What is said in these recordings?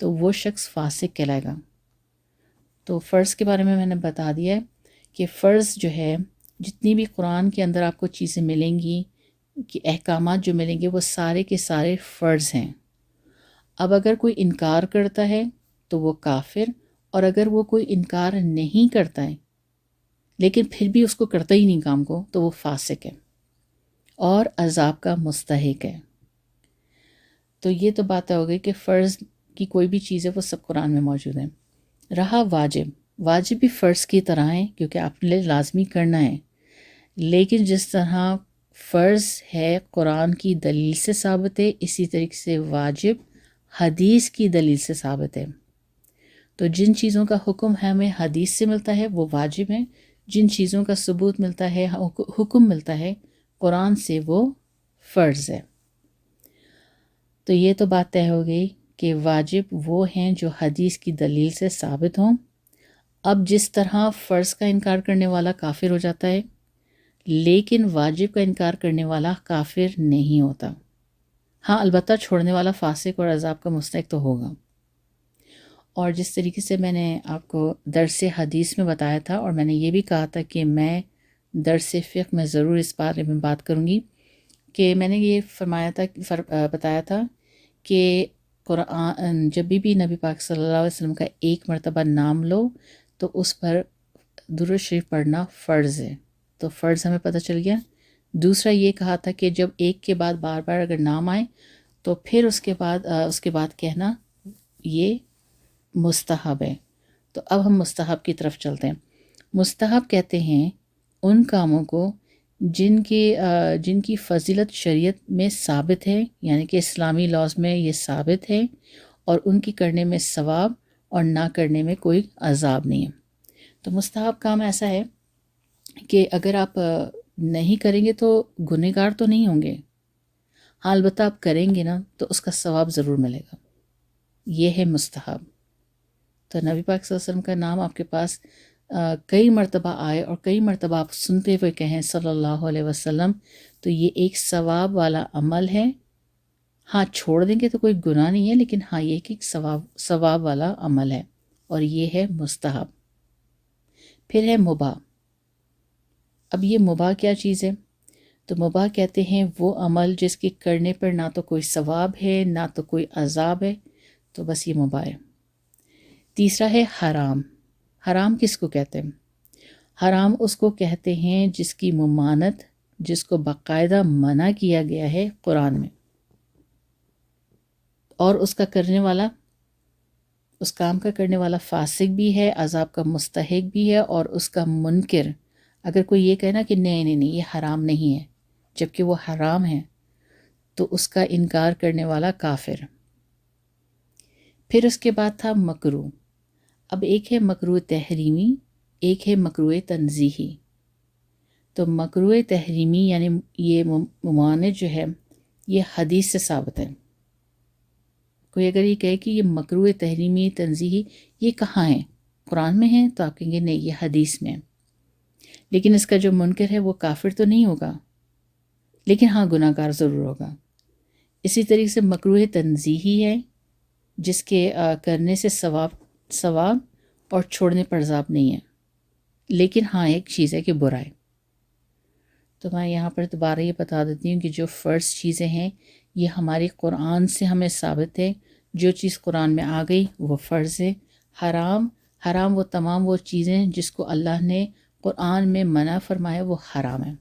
تو وہ شخص فاسق کہلائے گا۔ تو فرض کے بارے میں نے بتا دیا ہے کہ فرض جو ہے جتنی بھی قرآن کے اندر آپ کو چیزیں ملیں گی کہ احکامات جو ملیں گے وہ سارے کے سارے فرض ہیں۔ اب اگر کوئی انکار کرتا ہے تو وہ کافر، اور اگر وہ کوئی انکار نہیں کرتا ہے لیکن پھر بھی اس کو کرتا ہی نہیں کام کو تو وہ فاسق ہے اور عذاب کا مستحق ہے۔ تو یہ تو بات ہو گئی کہ فرض کی کوئی بھی چیز ہے وہ سب قرآن میں موجود ہے۔ رہا واجب، واجب بھی فرض کی طرح ہے کیونکہ آپ نے لازمی کرنا ہے، لیکن جس طرح فرض ہے قرآن کی دلیل سے ثابت ہے، اسی طریقے سے واجب حدیث کی دلیل سے ثابت ہے۔ تو جن چیزوں کا حکم ہمیں حدیث سے ملتا ہے وہ واجب ہیں، جن چیزوں کا ثبوت ملتا ہے، حکم ملتا ہے قرآن سے، وہ فرض ہے۔ تو یہ تو بات طے ہو گئی کہ واجب وہ ہیں جو حدیث کی دلیل سے ثابت ہوں۔ اب جس طرح فرض کا انکار کرنے والا کافر ہو جاتا ہے، لیکن واجب کا انکار کرنے والا کافر نہیں ہوتا۔ ہاں البتہ چھوڑنے والا فاسق اور عذاب کا مستحق تو ہوگا۔ اور جس طریقے سے میں نے آپ کو درس حدیث میں بتایا تھا، اور میں نے یہ بھی کہا تھا کہ میں درس فقہ میں ضرور اس بارے میں بات کروں گی، کہ میں نے یہ بتایا تھا کہ قرآن جب بھی نبی پاک صلی اللہ علیہ وسلم کا ایک مرتبہ نام لو تو اس پر درود شریف پڑھنا فرض ہے، تو فرض ہمیں پتہ چل گیا۔ دوسرا یہ کہا تھا کہ جب ایک کے بعد بار بار اگر نام آئے تو پھر اس کے بعد کہنا یہ مستحب ہے۔ تو اب ہم مستحب کی طرف چلتے ہیں۔ مستحب کہتے ہیں ان کاموں کو جن کی فضیلت شریعت میں ثابت ہے، یعنی کہ اسلامی لاز میں یہ ثابت ہے، اور ان کی کرنے میں ثواب اور نہ کرنے میں کوئی عذاب نہیں ہے۔ تو مستحب کام ایسا ہے کہ اگر آپ نہیں کریں گے تو گنہگار تو نہیں ہوں گے، ہاں البتہ آپ کریں گے نا تو اس کا ثواب ضرور ملے گا، یہ ہے مستحب۔ تو نبی پاک صلی اللہ علیہ وسلم کا نام آپ کے پاس کئی مرتبہ آئے اور کئی مرتبہ آپ سنتے ہوئے کہیں صلی اللہ علیہ وسلم، تو یہ ایک ثواب والا عمل ہے۔ ہاں چھوڑ دیں گے تو کوئی گناہ نہیں ہے، لیکن ہاں یہ ایک ثواب والا عمل ہے، اور یہ ہے مستحب۔ پھر ہے مباح۔ اب یہ مباح کیا چیز ہے؟ تو مباح کہتے ہیں وہ عمل جس کے کرنے پر نہ تو کوئی ثواب ہے نہ تو کوئی عذاب ہے، تو بس یہ مباح ہے۔ تیسرا ہے حرام۔ حرام کس کو کہتے ہیں؟ حرام اس کو کہتے ہیں جس کی ممانعت، جس کو باقاعدہ منع کیا گیا ہے قرآن میں، اور اس کا کرنے والا، اس کام کا کرنے والا فاسق بھی ہے، عذاب کا مستحق بھی ہے، اور اس کا منکر، اگر کوئی یہ کہنا کہ نہیں نہیں نہیں یہ حرام نہیں ہے جبکہ وہ حرام ہے، تو اس کا انکار کرنے والا کافر۔ پھر اس کے بعد تھا مکروہ۔ اب ایک ہے مکروہ تحریمی، ایک ہے مکروہ تنزیہی۔ تو مکروہ تحریمی یعنی یہ ممانعت جو ہے یہ حدیث سے ثابت ہے۔ کوئی اگر یہ کہے کہ یہ مکروہ تحریمی تنزیہی یہ کہاں ہے، قرآن میں ہے، تو آپ کہیں گے نہیں یہ حدیث میں ہے، لیکن اس کا جو منکر ہے وہ کافر تو نہیں ہوگا، لیکن ہاں گناہ گار ضرور ہوگا۔ اسی طریقے سے مکروہ تنزیہی ہے جس کے کرنے سے ثواب اور چھوڑنے پر عذاب نہیں ہے، لیکن ہاں ایک چیز ہے کہ برا ہے۔ تو میں یہاں پر دوبارہ یہ بتا دیتی ہوں کہ جو فرض چیزیں ہیں یہ ہماری قرآن سے ہمیں ثابت ہے، جو چیز قرآن میں آ گئی وہ فرض ہے۔ حرام وہ تمام وہ چیزیں جس کو اللہ نے قرآن میں منع فرمایا وہ حرام ہے۔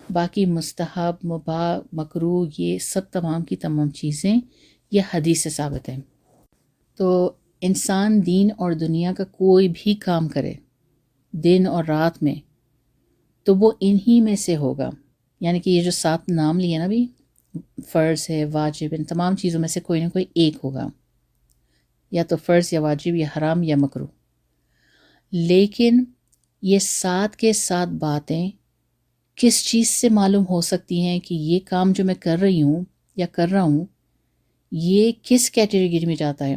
باقی مستحب، مباح، مکروہ یہ سب تمام کی تمام چیزیں یہ حدیث سے ثابت ہیں۔ تو انسان دین اور دنیا کا کوئی بھی کام کرے دن اور رات میں تو وہ انہی میں سے ہوگا، یعنی کہ یہ جو 7 نام لیے نا بھی، فرض ہے، واجب، ان تمام چیزوں میں سے کوئی نہ کوئی ایک ہوگا، یا تو فرض یا واجب یا حرام یا مکروہ۔ لیکن یہ 7 کے 7 باتیں کس چیز سے معلوم ہو سکتی ہیں کہ یہ کام جو میں کر رہی ہوں یا کر رہا ہوں یہ کس کیٹیگری میں جاتا ہے،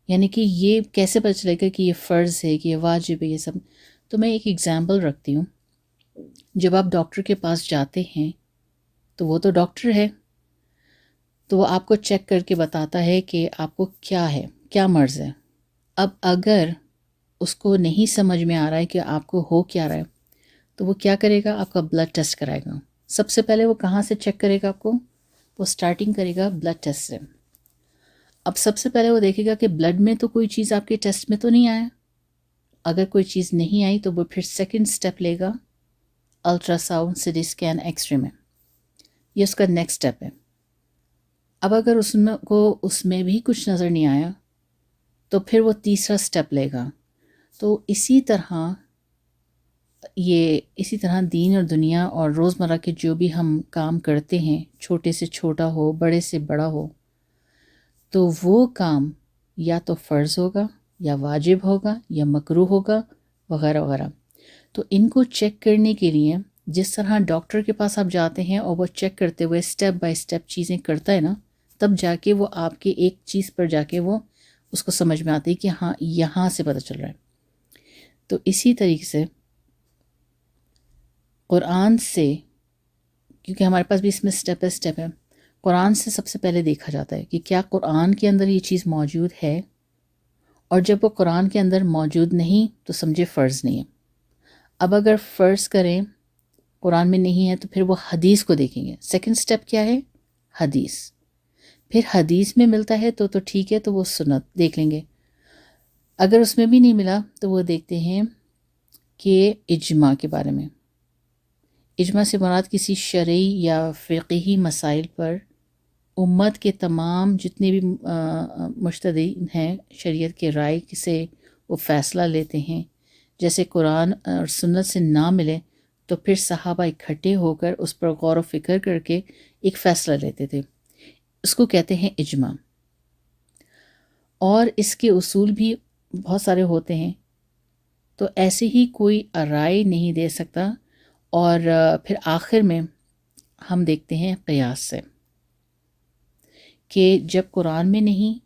یعنی کہ یہ کیسے پتہ چلے گا کہ یہ فرض ہے کہ یہ واجب ہے یہ سب۔ تو میں ایک ایگزامپل رکھتی ہوں۔ جب آپ ڈاکٹر کے پاس جاتے ہیں تو وہ تو ڈاکٹر ہے، تو وہ آپ کو چیک کر کے بتاتا ہے کہ آپ کو کیا ہے، کیا مرض ہے۔ اب اگر اس کو نہیں سمجھ میں آ رہا ہے کہ آپ کو ہو کیا رہا ہے تو وہ کیا کرے گا، آپ کا بلڈ ٹیسٹ کرائے گا۔ سب سے پہلے وہ کہاں سے چیک کرے گا آپ کو، وہ سٹارٹنگ کرے گا بلڈ ٹیسٹ سے۔ اب سب سے پہلے وہ دیکھے گا کہ بلڈ میں تو کوئی چیز آپ کے ٹیسٹ میں تو نہیں آیا۔ اگر کوئی چیز نہیں آئی تو وہ پھر سیکنڈ سٹیپ لے گا ultrasound, C T scan, X ray میں، یہ اس کا نیکسٹ سٹیپ ہے۔ اب اگر اس میں بھی کچھ نظر نہیں آیا تو پھر وہ تیسرا سٹیپ لے گا۔ تو اسی طرح دین اور دنیا اور روزمرہ کے جو بھی ہم کام کرتے ہیں، چھوٹے سے چھوٹا ہو، بڑے سے بڑا ہو، تو وہ کام یا تو فرض ہوگا یا واجب ہوگا یا مکروہ ہوگا وغیرہ وغیرہ۔ تو ان کو چیک کرنے کے لیے جس طرح ڈاکٹر کے پاس آپ جاتے ہیں اور وہ چیک کرتے ہوئے سٹیپ بائی سٹیپ چیزیں کرتا ہے نا، تب جا کے وہ آپ کے ایک چیز پر جا کے وہ اس کو سمجھ میں آتی ہے کہ ہاں یہاں سے پتہ چل رہا ہے۔ تو اسی طریقے سے قرآن سے، کیونکہ ہمارے پاس بھی اس میں سٹیپ بائی سٹیپ ہے، قرآن سے سب سے پہلے دیکھا جاتا ہے کہ کیا قرآن کے اندر یہ چیز موجود ہے، اور جب وہ قرآن کے اندر موجود نہیں تو سمجھے فرض نہیں ہے۔ اب اگر فرض کریں قرآن میں نہیں ہے تو پھر وہ حدیث کو دیکھیں گے۔ سیکنڈ سٹیپ کیا ہے، حدیث۔ پھر حدیث میں ملتا ہے تو ٹھیک ہے، تو وہ سنت دیکھ لیں گے۔ اگر اس میں بھی نہیں ملا تو وہ دیکھتے ہیں کہ اجماع کے بارے میں۔ اجماع سے مراد کسی شرعی یا فقہی مسائل پر امت کے تمام جتنے بھی مجتہدین ہیں شریعت کے رائے سے وہ فیصلہ لیتے ہیں۔ جیسے قرآن اور سنت سے نہ ملے تو پھر صحابہ اکٹھے ہو کر اس پر غور و فکر کر کے ایک فیصلہ لیتے تھے، اس کو کہتے ہیں اجماع۔ اور اس کے اصول بھی بہت سارے ہوتے ہیں، تو ایسے ہی کوئی رائے نہیں دے سکتا۔ اور پھر آخر میں ہم دیکھتے ہیں قیاس سے کہ جب قرآن میں نہیں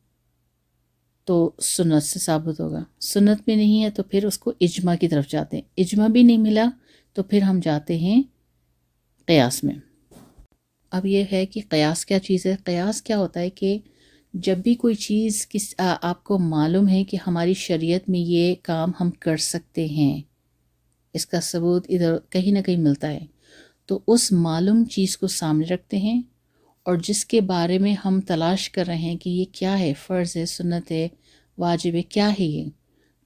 تو سنت سے ثابت ہوگا، سنت میں نہیں ہے تو پھر اس کو اجماع کی طرف جاتے ہیں، اجماع بھی نہیں ملا تو پھر ہم جاتے ہیں قیاس میں۔ اب یہ ہے کہ قیاس کیا چیز ہے۔ قیاس کیا ہوتا ہے کہ جب بھی کوئی چیز آپ کو معلوم ہے کہ ہماری شریعت میں یہ کام ہم کر سکتے ہیں، اس کا ثبوت ادھر کہیں نہ کہیں ملتا ہے، تو اس معلوم چیز کو سامنے رکھتے ہیں، اور جس کے بارے میں ہم تلاش کر رہے ہیں کہ یہ کیا ہے، فرض ہے، سنت ہے، واجب ہے، کیا ہے یہ،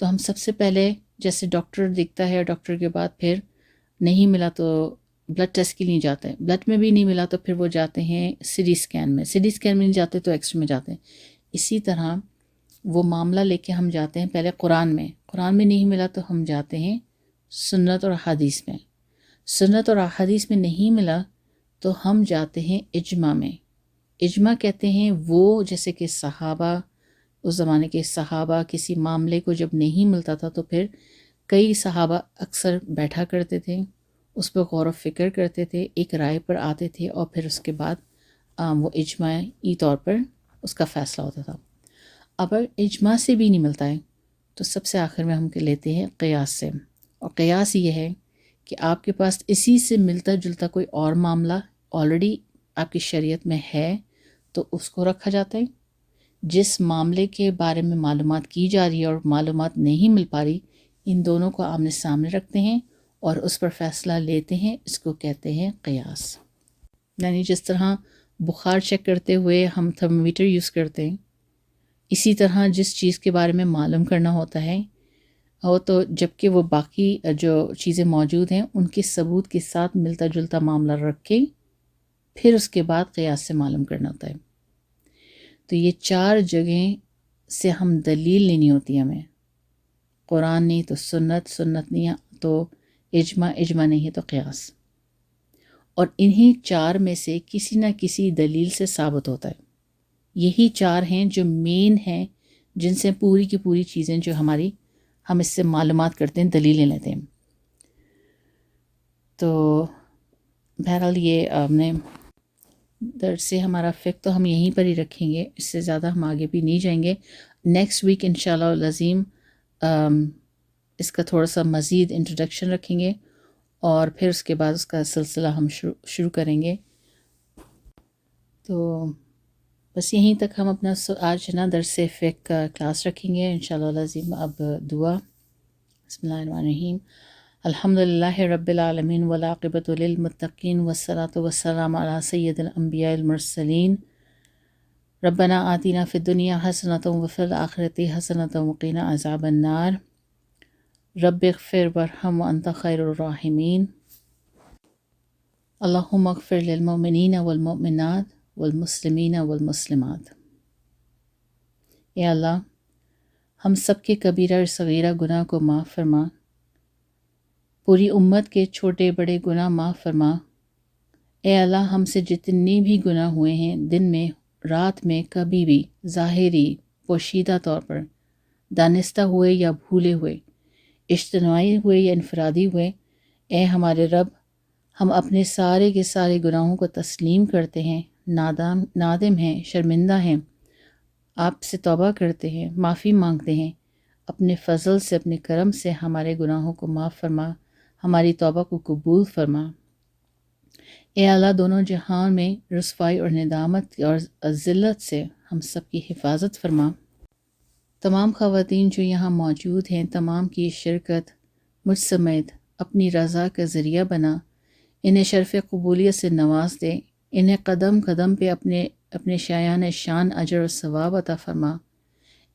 تو ہم سب سے پہلے جیسے ڈاکٹر دکھتا ہے، ڈاکٹر کے بعد پھر نہیں ملا تو بلڈ ٹیسٹ کے لیے جاتے ہیں، بلڈ میں بھی نہیں ملا تو پھر وہ جاتے ہیں سی ٹی اسکین میں، سی ٹی اسکین میں نہیں جاتے تو ایکس رے میں جاتے ہیں۔ اسی طرح وہ معاملہ لے کے ہم جاتے ہیں پہلے قرآن میں نہیں ملا تو ہم جاتے ہیں سنت اور حدیث میں، سنت اور حدیث میں نہیں ملا تو ہم جاتے ہیں اجماع میں۔ اجماع کہتے ہیں وہ جیسے کہ صحابہ، اس زمانے کے صحابہ کسی معاملے کو جب نہیں ملتا تھا تو پھر کئی صحابہ اکثر بیٹھا کرتے تھے، اس پہ غور و فکر کرتے تھے، ایک رائے پر آتے تھے، اور پھر اس کے بعد وہ اجماعی طور پر اس کا فیصلہ ہوتا تھا۔ اگر اجماع سے بھی نہیں ملتا ہے تو سب سے آخر میں ہم لیتے ہیں قیاس سے، اور قیاس یہ ہے کہ آپ کے پاس اسی سے ملتا جلتا کوئی اور معاملہ آلریڈی آپ کی شریعت میں ہے تو اس کو رکھا جاتا ہے۔ جس معاملے کے بارے میں معلومات کی جا رہی ہے اور معلومات نہیں مل پا رہی، ان دونوں کو آمنے سامنے رکھتے ہیں اور اس پر فیصلہ لیتے ہیں، اس کو کہتے ہیں قیاس۔ یعنی جس طرح بخار چیک کرتے ہوئے ہم تھرمومیٹر یوز کرتے ہیں، اسی طرح جس چیز کے بارے میں معلوم کرنا ہوتا ہے تو جبکہ وہ باقی جو چیزیں موجود ہیں ان کے ثبوت کے ساتھ ملتا جلتا معاملہ رکھ کے پھر اس کے بعد قیاس سے معلوم کرنا ہوتا ہے۔ تو یہ چار جگہیں سے ہم دلیل لینی ہوتی ہے ہمیں، قرآن نہیں تو سنت، سنت نہیں تو اجماع، اجماع نہیں ہے تو قیاس، اور انہی چار میں سے کسی نہ کسی دلیل سے ثابت ہوتا ہے۔ یہی چار ہیں جو مین ہیں، جن سے پوری کی پوری چیزیں جو ہم اس سے معلومات کرتے ہیں، دلیلیں لیتے ہیں۔ تو بہرحال یہ ہم نے درس سے ہمارا فقہ تو ہم یہیں پر ہی رکھیں گے، اس سے زیادہ ہم آگے بھی نہیں جائیں گے۔ نیکسٹ ویک انشاءاللہ العظیم اس کا تھوڑا سا مزید انٹروڈکشن رکھیں گے، اور پھر اس کے بعد اس کا سلسلہ ہم شروع کریں گے۔ تو بس یہیں تک ہم اپنا آج نا درس فقہ کا کلاس رکھیں گے انشاءاللہ العظیم. اب دعا. بسم اللہ الرحمن الرحیم. الحمد للہ رب العالمین والعاقبۃ للمتقین والصلاۃ والسلام علی سید الانبیاء المرسلین. ربنا آتنا فی الدنیا حسنۃ وفی الآخرۃ حسنۃ وقنا عذاب النار. رب اغفر وارحم وانت خیر الراحمین. اللہم اغفر للمؤمنین والمؤمنات والمسلمین والمسلمات. اے اللہ ہم سب کے کبیرہ اور صغیرہ گناہ کو معاف فرما، پوری امت کے چھوٹے بڑے گناہ معاف فرما. اے اللہ ہم سے جتنی بھی گناہ ہوئے ہیں دن میں رات میں کبھی بھی ظاہری پوشیدہ طور پر دانستہ ہوئے یا بھولے ہوئے، اجتماعی ہوئے یا انفرادی ہوئے، اے ہمارے رب ہم اپنے سارے کے سارے گناہوں کو تسلیم کرتے ہیں، نادم ہیں، شرمندہ ہیں، آپ سے توبہ کرتے ہیں، معافی مانگتے ہیں. اپنے فضل سے اپنے کرم سے ہمارے گناہوں کو معاف فرما، ہماری توبہ کو قبول فرما. اے اللہ دونوں جہان میں رسوائی اور ندامت اور ذلت سے ہم سب کی حفاظت فرما. تمام خواتین جو یہاں موجود ہیں تمام کی شرکت مجھ سمیت اپنی رضا کا ذریعہ بنا، انہیں شرف قبولیت سے نواز دے، انہیں قدم قدم پہ اپنے شایان شان اجر و ثواب عطا فرما.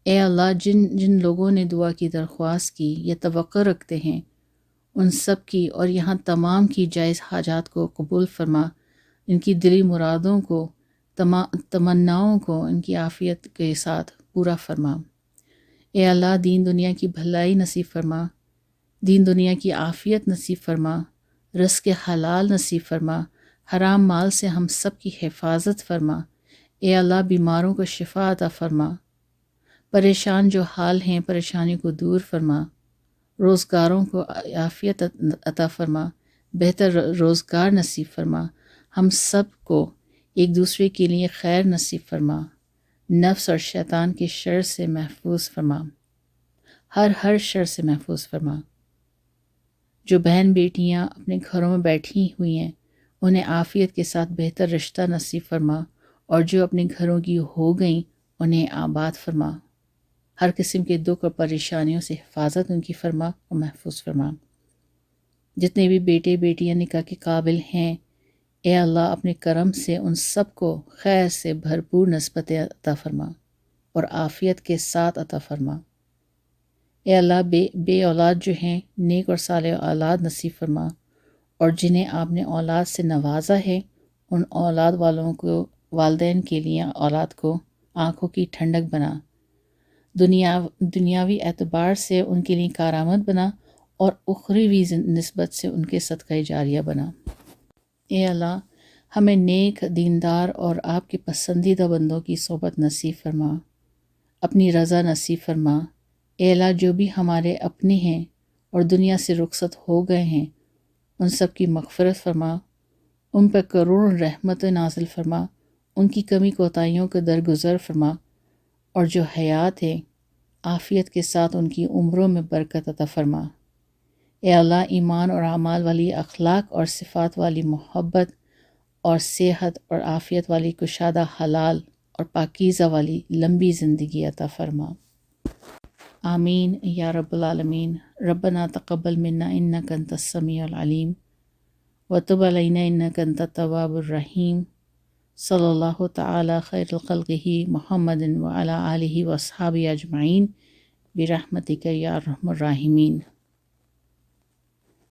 اے اللہ جن لوگوں نے دعا کی درخواست کی یا توقع رکھتے ہیں ان سب کی اور یہاں تمام کی جائز حاجات کو قبول فرما، ان کی دلی مرادوں کو تمناؤں کو ان کی عافیت کے ساتھ پورا فرما. اے اللہ دین دنیا کی بھلائی نصیب فرما، دین دنیا کی عافیت نصیب فرما، رزق حلال نصیب فرما، حرام مال سے ہم سب کی حفاظت فرما. اے اللہ بیماروں کو شفا عطا فرما، پریشان جو حال ہیں پریشانی کو دور فرما، روزگاروں کو عافیت عطا فرما، بہتر روزگار نصیب فرما. ہم سب کو ایک دوسرے کے لیے خیر نصیب فرما، نفس اور شیطان کے شر سے محفوظ فرما، ہر شر سے محفوظ فرما. جو بہن بیٹیاں اپنے گھروں میں بیٹھی ہوئی ہیں انہیں عافیت کے ساتھ بہتر رشتہ نصیب فرما، اور جو اپنے گھروں کی ہو گئیں انہیں آباد فرما. ہر قسم کے دکھ اور پریشانیوں سے حفاظت ان کی فرما اور محفوظ فرما. جتنے بھی بیٹے بیٹیاں نکاح کے قابل ہیں اے اللہ اپنے کرم سے ان سب کو خیر سے بھرپور نسبت عطا فرما اور عافیت کے ساتھ عطا فرما. اے اللہ بے اولاد جو ہیں نیک اور صالح اولاد نصیب فرما، اور جنہیں آپ نے اولاد سے نوازا ہے ان اولاد والوں کو والدین کے لیے اولاد کو آنکھوں کی ٹھنڈک بنا، دنیاوی اعتبار سے ان کے لیے کارآمد بنا، اور اخروی نسبت سے ان کے صدقہ جاریہ بنا. اے اللہ ہمیں نیک دیندار اور آپ کے پسندیدہ بندوں کی صحبت نصیب فرما، اپنی رضا نصیب فرما. اے اللہ جو بھی ہمارے اپنے ہیں اور دنیا سے رخصت ہو گئے ہیں ان سب کی مغفرت فرما، ان پر کروڑوں رحمت نازل فرما، ان کی کمی کوتاہیوں کو درگزر فرما، اور جو حیات ہے عافیت کے ساتھ ان کی عمروں میں برکت عطا فرما. اے اللہ ایمان اور اعمال والی اخلاق اور صفات والی محبت اور صحت اور عافیت والی کشادہ حلال اور پاکیزہ والی لمبی زندگی عطا فرما. آمین یا رب العالمین. ربنا تقبل منا انک انت السمیع العلیم وتب علینا انک انت التواب الرحیم. صلی اللہ تعالی خیر خلقہ محمد وعلی آلہ واصحابہ اجمعین برحمتک یا ارحم الراحمین.